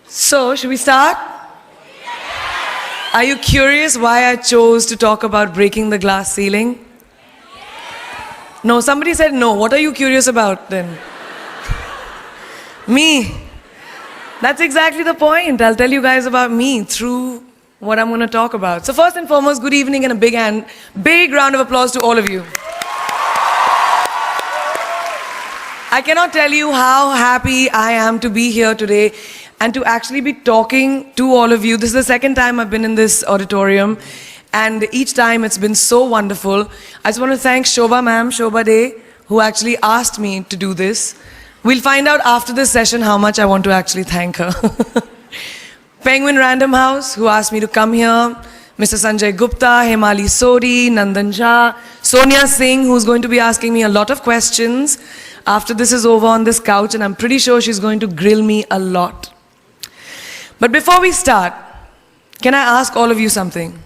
So, should we start? Are you curious why I chose to talk about breaking the glass ceiling? No, somebody said no. What are you curious about then? Me. That's exactly the point. I'll tell you guys about me through what I'm going to talk about. So first and foremost, good evening and a big round of applause to all of you. I cannot tell you how happy I am to be here today and to actually be talking to all of you. This is the second time I've been in this auditorium, and each time it's been so wonderful. I just want to thank Shobha ma'am, Shobha Day, who actually asked me to do this. We'll find out after this session how much I want to actually thank her. Penguin Random House, who asked me to come here. Mr. Sanjay Gupta, Hemali Sori, Nandan Jha, Sonia Singh, who's going to be asking me a lot of questions after this is over on this couch, and I'm pretty sure she's going to grill me a lot. But before we start, can I ask all of you something?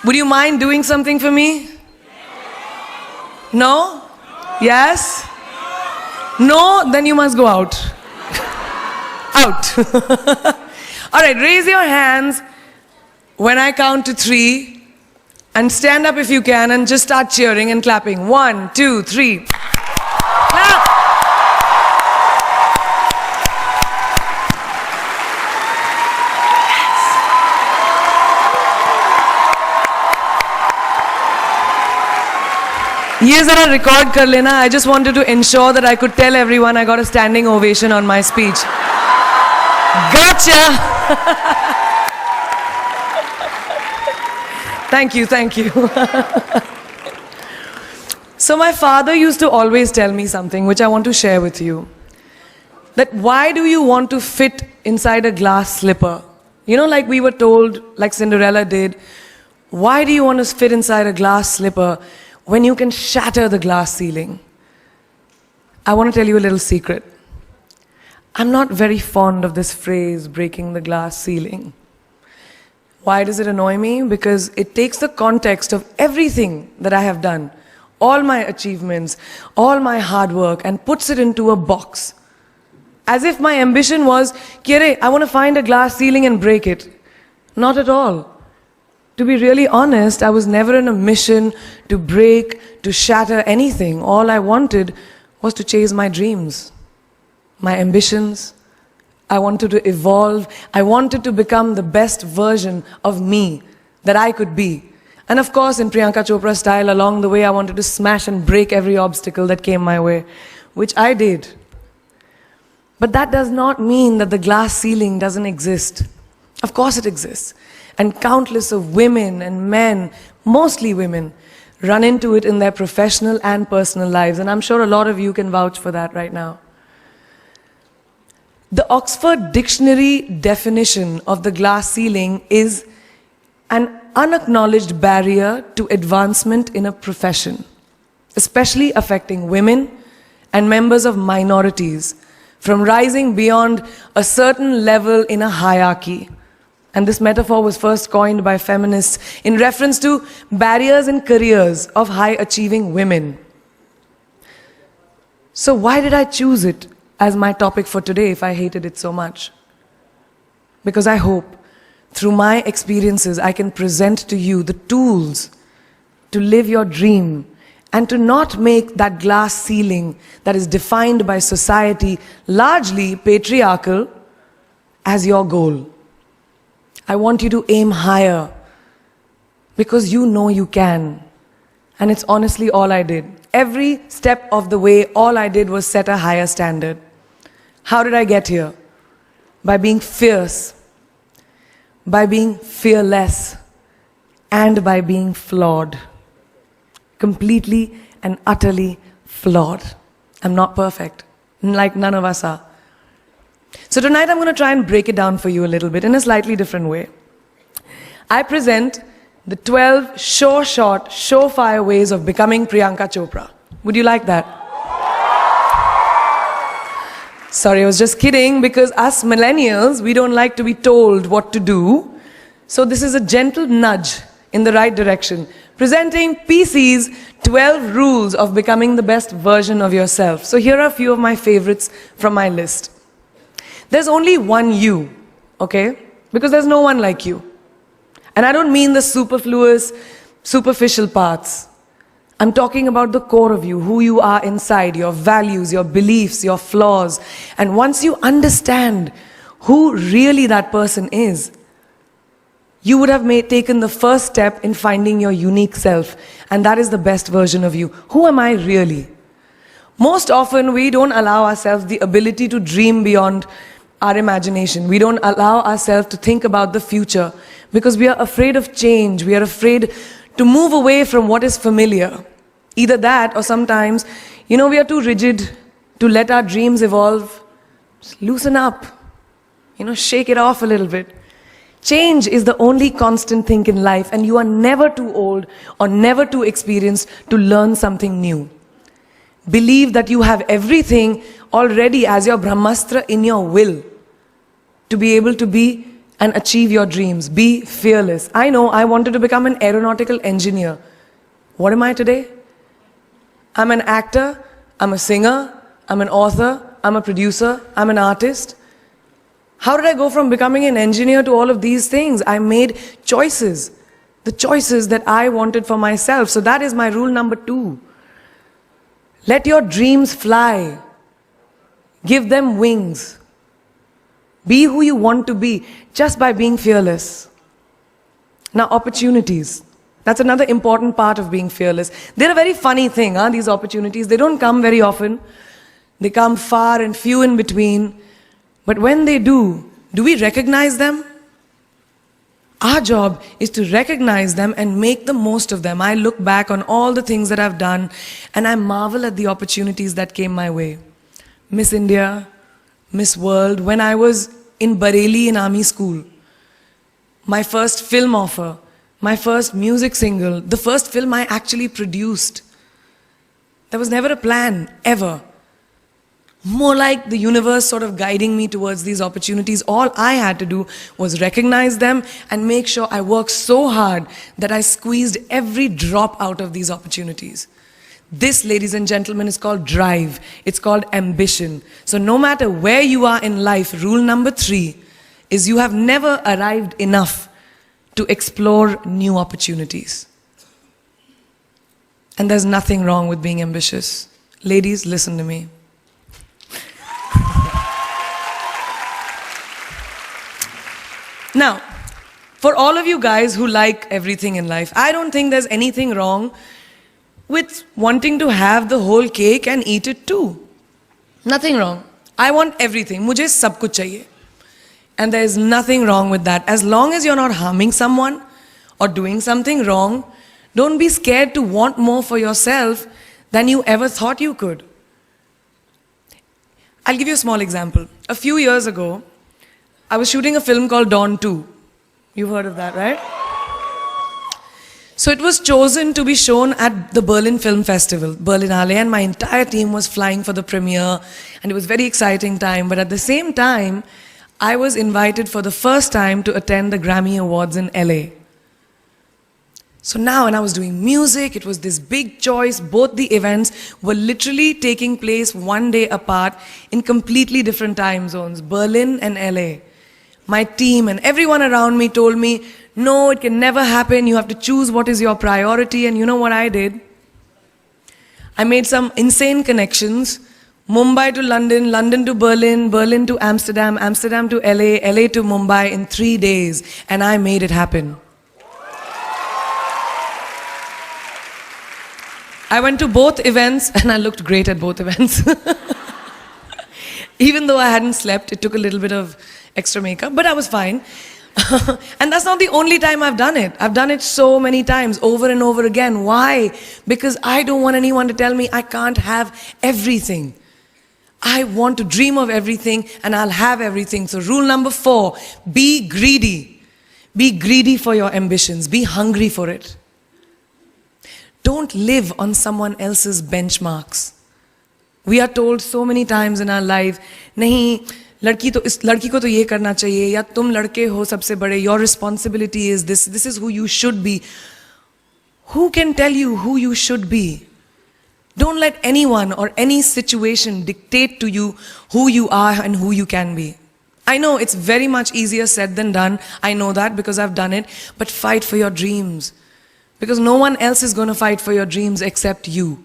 Would you mind doing something for me? No? Yes? No? Then you must go out. Out. All right, raise your hands when I count to 3 and stand up if you can and just start cheering and clapping. 1, 2, 3. Clap. ये जरा record कर लेना. I just wanted to ensure that I could tell everyone I got a standing ovation on my speech. Gotcha! Thank you, thank you. So my father used to always tell me something which I want to share with you. That why do you want to fit inside a glass slipper? You know, like we were told, like Cinderella did, why do you want to fit inside a glass slipper when you can shatter the glass ceiling? I want to tell you a little secret. I'm not very fond of this phrase, breaking the glass ceiling. Why does it annoy me? Because it takes the context of everything that I have done, all my achievements, all my hard work, and puts it into a box. As if my ambition was, Kire, I want to find a glass ceiling and break it. Not at all. To be really honest, I was never on a mission to break, to shatter anything. All I wanted was to chase my dreams, my ambitions. I wanted to evolve. I wanted to become the best version of me that I could be. And of course, in Priyanka Chopra style, along the way, I wanted to smash and break every obstacle that came my way, which I did. But that does not mean that the glass ceiling doesn't exist. Of course it exists. And countless of women and men, mostly women, run into it in their professional and personal lives. And I'm sure a lot of you can vouch for that right now. The Oxford Dictionary definition of the glass ceiling is an unacknowledged barrier to advancement in a profession, especially affecting women and members of minorities from rising beyond a certain level in a hierarchy. And this metaphor was first coined by feminists in reference to barriers in careers of high-achieving women. So why did I choose it as my topic for today if I hated it so much? Because I hope through my experiences I can present to you the tools to live your dream and to not make that glass ceiling that is defined by society, largely patriarchal, as your goal. I want you to aim higher because you know you can. And it's honestly all I did. Every step of the way, all I did was set a higher standard. How did I get here? By being fierce, by being fearless, and by being flawed. Completely and utterly flawed. I'm not perfect, like none of us are. So tonight I'm going to try and break it down for you a little bit in a slightly different way. I present the 12 sure-shot, surefire ways of becoming Priyanka Chopra. Would you like that? Sorry, I was just kidding, because us millennials, we don't like to be told what to do. So this is a gentle nudge in the right direction. Presenting PC's 12 rules of becoming the best version of yourself. So here are a few of my favorites from my list. There's only one you, okay? Because there's no one like you. And I don't mean the superfluous, superficial parts. I'm talking about the core of you, who you are inside, your values, your beliefs, your flaws. And once you understand who really that person is, you would have taken the first step in finding your unique self. And that is the best version of you. Who am I really? Most often, we don't allow ourselves the ability to dream beyond our imagination. We don't allow ourselves to think about the future because we are afraid of change. We are afraid to move away from what is familiar. Either that or sometimes, we are too rigid to let our dreams evolve. Just loosen up. Shake it off a little bit. Change is the only constant thing in life, and you are never too old or never too experienced to learn something new. Believe that you have everything already as your Brahmastra in your will to be able to be and achieve your dreams. Be fearless. I know I wanted to become an aeronautical engineer. What am I today? I'm an actor, I'm a singer, I'm an author, I'm a producer, I'm an artist. How did I go from becoming an engineer to all of these things? I made choices. The choices that I wanted for myself. So that is my rule number 2. Let your dreams fly. Give them wings. Be who you want to be just by being fearless. Now, opportunities. That's another important part of being fearless. They're a very funny thing, these opportunities. They don't come very often. They come far and few in between. But when they do we recognize them? Our job is to recognize them and make the most of them. I look back on all the things that I've done and I marvel at the opportunities that came my way. Miss India, Miss World, when I was in Bareilly in army school, my first film offer, my first music single, the first film I actually produced. There was never a plan, ever. More like the universe sort of guiding me towards these opportunities. All I had to do was recognize them and make sure I worked so hard that I squeezed every drop out of these opportunities. This, ladies and gentlemen, is called drive. It's called ambition. So no matter where you are in life, rule number 3 is you have never arrived enough to explore new opportunities. And there's nothing wrong with being ambitious. Ladies, listen to me. Now, for all of you guys who like everything in life, I don't think there's anything wrong with wanting to have the whole cake and eat it too. Nothing wrong. I want everything. Mujhe sab kuch chahiye. And there is nothing wrong with that. As long as you're not harming someone or doing something wrong, don't be scared to want more for yourself than you ever thought you could. I'll give you a small example. A few years ago, I was shooting a film called Dawn 2. You've heard of that, right? So it was chosen to be shown at the Berlin Film Festival, Berlinale, and my entire team was flying for the premiere, and it was a very exciting time. But at the same time, I was invited for the first time to attend the Grammy Awards in LA. So now when I was doing music, it was this big choice. Both the events were literally taking place one day apart in completely different time zones, Berlin and LA. My team and everyone around me told me, no, it can never happen. You have to choose what is your priority. And you know what I did? I made some insane connections. Mumbai to London, London to Berlin, Berlin to Amsterdam, Amsterdam to LA, LA to Mumbai in 3 days. And I made it happen. I went to both events and I looked great at both events. Even though I hadn't slept, it took a little bit of extra makeup, but I was fine. And that's not the only time I've done it. I've done it so many times, over and over again. Why? Because I don't want anyone to tell me I can't have everything. I want to dream of everything and I'll have everything. So rule number 4, be greedy. Be greedy for your ambitions. Be hungry for it. Don't live on someone else's benchmarks. We are told so many times in our life, nahi, लड़की को तो ये करना चाहिए, या तुम लड़के हो सबसे बड़े, your responsibility is this is who you should be. Who can tell you who you should be? Don't let anyone or any situation dictate to you who you are and who you can be. I know it's very much easier said than done. I know that because I've done it. But fight for your dreams. Because no one else is going to fight for your dreams except you.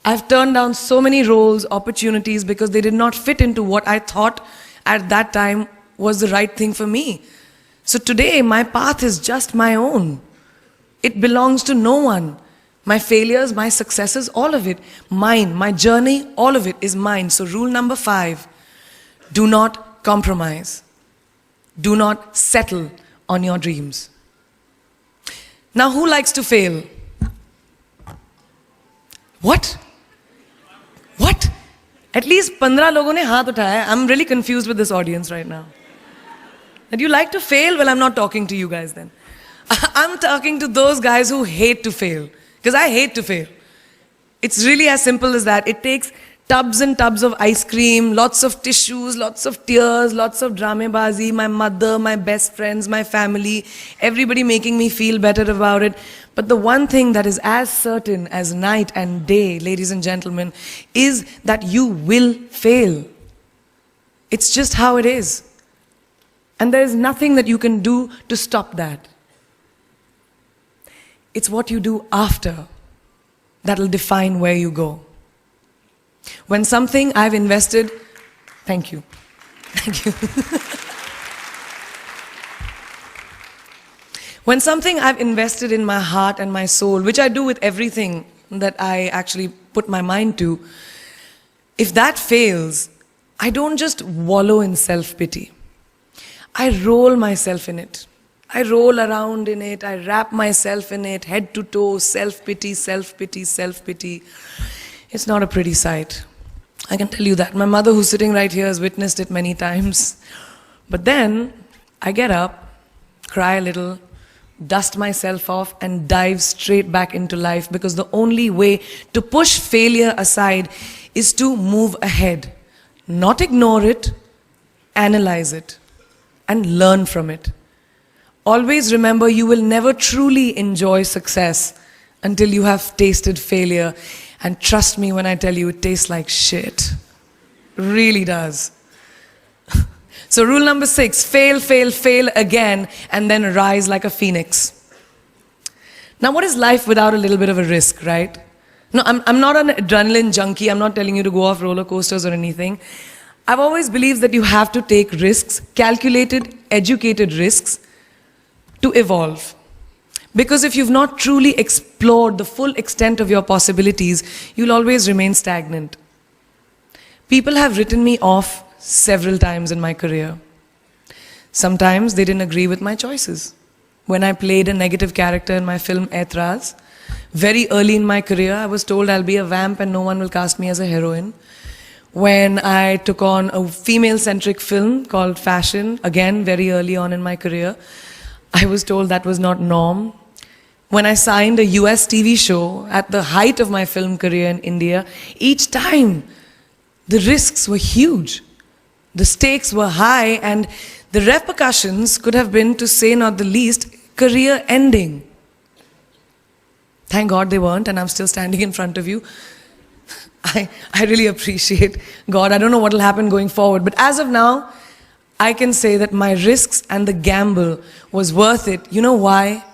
I've turned down so many roles, opportunities, because they did not fit into what I thought at that time was the right thing for me. So today, my path is just my own. It belongs to no one. My failures, my successes, all of it, mine. My journey, all of it is mine. So rule number 5, do not compromise. Do not settle on your dreams. Now, who likes to fail? What? What? At least 15 लोगों ने हाथ उठाया. I'm really confused with this audience right now. That you like to fail? Well, I'm not talking to you guys then. I'm talking to those guys who hate to fail. Because I hate to fail. It's really as simple as that. It takes tubs and tubs of ice cream, lots of tissues, lots of tears, lots of dramabazi, my mother, my best friends, my family, everybody making me feel better about it. But the one thing that is as certain as night and day, ladies and gentlemen, is that you will fail. It's just how it is. And there is nothing that you can do to stop that. It's what you do after that will define where you go. When something I've invested, thank you. Thank you. When something I've invested in my heart and my soul, which I do with everything that I actually put my mind to, if that fails, I don't just wallow in self-pity. I roll myself in it. I roll around in it. I wrap myself in it, head to toe, self-pity, self-pity, self-pity. It's not a pretty sight. I can tell you that. My mother, who's sitting right here, has witnessed it many times. But then, I get up, cry a little, dust myself off, and dive straight back into life, because the only way to push failure aside is to move ahead. Not ignore it, analyze it, and learn from it. Always remember, you will never truly enjoy success until you have tasted failure. And trust me when I tell you, it tastes like shit. Really does. So rule number 6, fail, fail, fail again, and then rise like a phoenix. Now, what is life without a little bit of a risk, right? No, I'm not an adrenaline junkie. I'm not telling you to go off roller coasters or anything. I've always believed that you have to take risks, calculated, educated risks, to evolve. Because if you've not truly explored the full extent of your possibilities, you'll always remain stagnant. People have written me off several times in my career. Sometimes they didn't agree with my choices. When I played a negative character in my film Aitraz, very early in my career, I was told I'll be a vamp and no one will cast me as a heroine. When I took on a female-centric film called Fashion, again, very early on in my career, I was told that was not norm. When I signed a US TV show at the height of my film career in India, each time the risks were huge. The stakes were high, and the repercussions could have been, to say not the least, career ending. Thank God they weren't, and I'm still standing in front of you. I really appreciate God. I don't know what will happen going forward, but as of now, I can say that my risks and the gamble was worth it. You know why?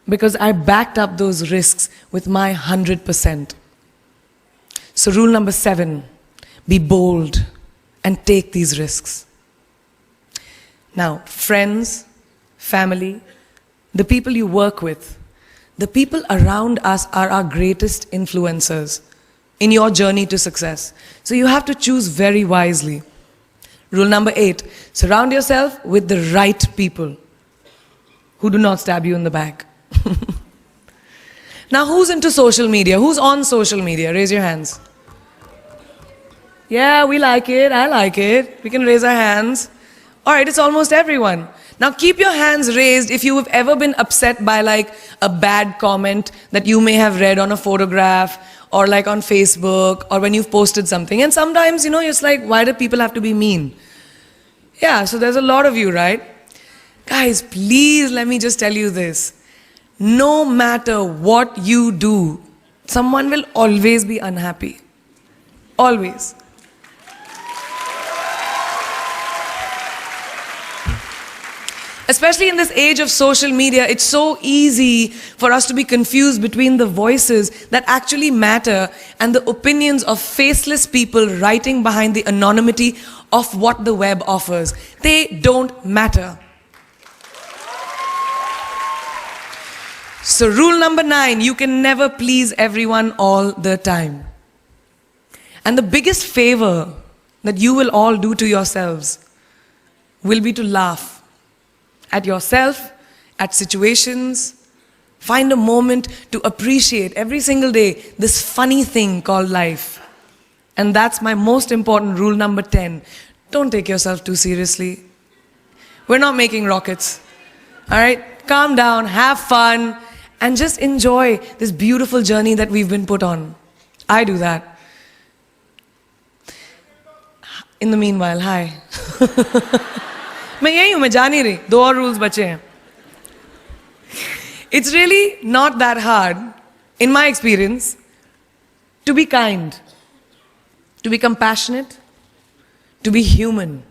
Because I backed up those risks with my 100%. So rule number 7, be bold and take these risks. Now, friends, family, the people you work with, the people around us are our greatest influencers in your journey to success. So you have to choose very wisely. Rule number 8, surround yourself with the right people who do not stab you in the back. Now, who's into social media? Who's on social media? Raise your hands. Yeah, we like it. I like it. We can raise our hands. All right, it's almost everyone. Now, keep your hands raised if you have ever been upset by like a bad comment that you may have read on a photograph or like on Facebook or when you've posted something. And sometimes, you know, it's like, why do people have to be mean? Yeah, so there's a lot of you, right? Guys, please let me just tell you this. No matter what you do, someone will always be unhappy. Always. Especially in this age of social media, it's so easy for us to be confused between the voices that actually matter and the opinions of faceless people writing behind the anonymity of what the web offers. They don't matter. So rule number 9, you can never please everyone all the time. And the biggest favor that you will all do to yourselves will be to laugh at yourself, at situations. Find a moment to appreciate every single day this funny thing called life. And that's my most important rule number 10. Don't take yourself too seriously. We're not making rockets. All right? Calm down, have fun, and just enjoy this beautiful journey that we've been put on. I do that. In the meanwhile, hi. मैं यही हूँ, मैं जा नहीं रही, 2 और rules बचे हैं. It's really not that hard, in my experience, to be kind, to be compassionate, to be human.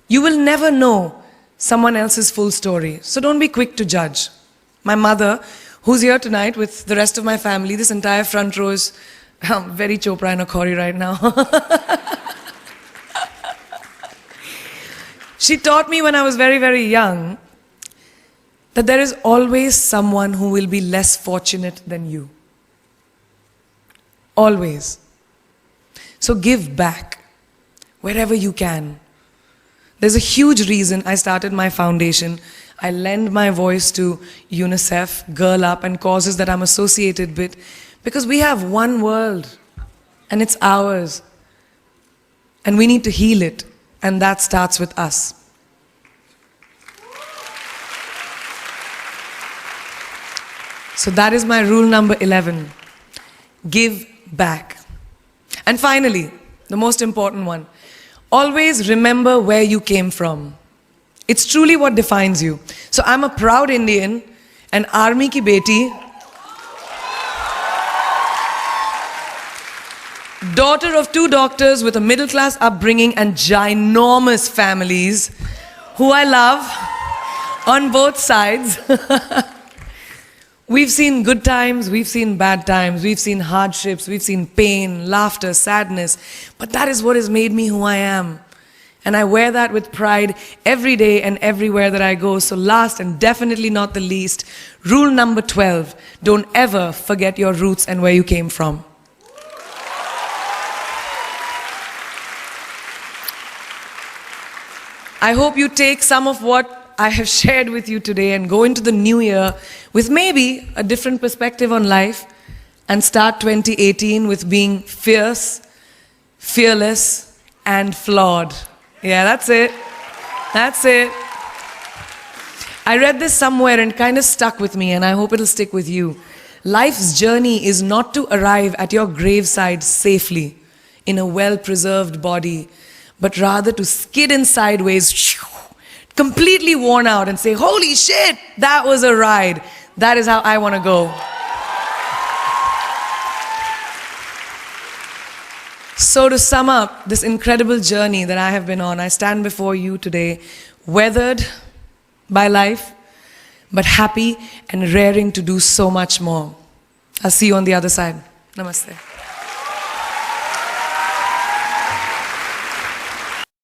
You will never know someone else's full story, so don't be quick to judge. My mother, who's here tonight with the rest of my family, this entire front row is very Chopra and Akhori right now. She taught me when I was very, very young that there is always someone who will be less fortunate than you. Always. So give back wherever you can. There's a huge reason I started my foundation. I lend my voice to UNICEF, Girl Up, and causes that I'm associated with, because we have one world and it's ours. And we need to heal it. And that starts with us. So that is my rule number 11. Give back. And finally, the most important one. Always remember where you came from. It's truly what defines you. So I'm a proud Indian, an army ki beti, daughter of 2 doctors with a middle-class upbringing and ginormous families who I love on both sides. We've seen good times, we've seen bad times, we've seen hardships, we've seen pain, laughter, sadness. But that is what has made me who I am. And I wear that with pride every day and everywhere that I go. So last and definitely not the least, rule number 12, don't ever forget your roots and where you came from. I hope you take some of what I have shared with you today and go into the new year with maybe a different perspective on life and start 2018 with being fierce, fearless, and flawed. Yeah, that's it. That's it. I read this somewhere and kind of stuck with me, and I hope it'll stick with you. Life's journey is not to arrive at your graveside safely in a well-preserved body, but rather to skid in sideways, completely worn out, and say, holy shit, that was a ride. That is how I want to go. So to sum up this incredible journey that I have been on, I stand before you today, weathered by life, but happy and raring to do so much more. I'll see you on the other side. Namaste.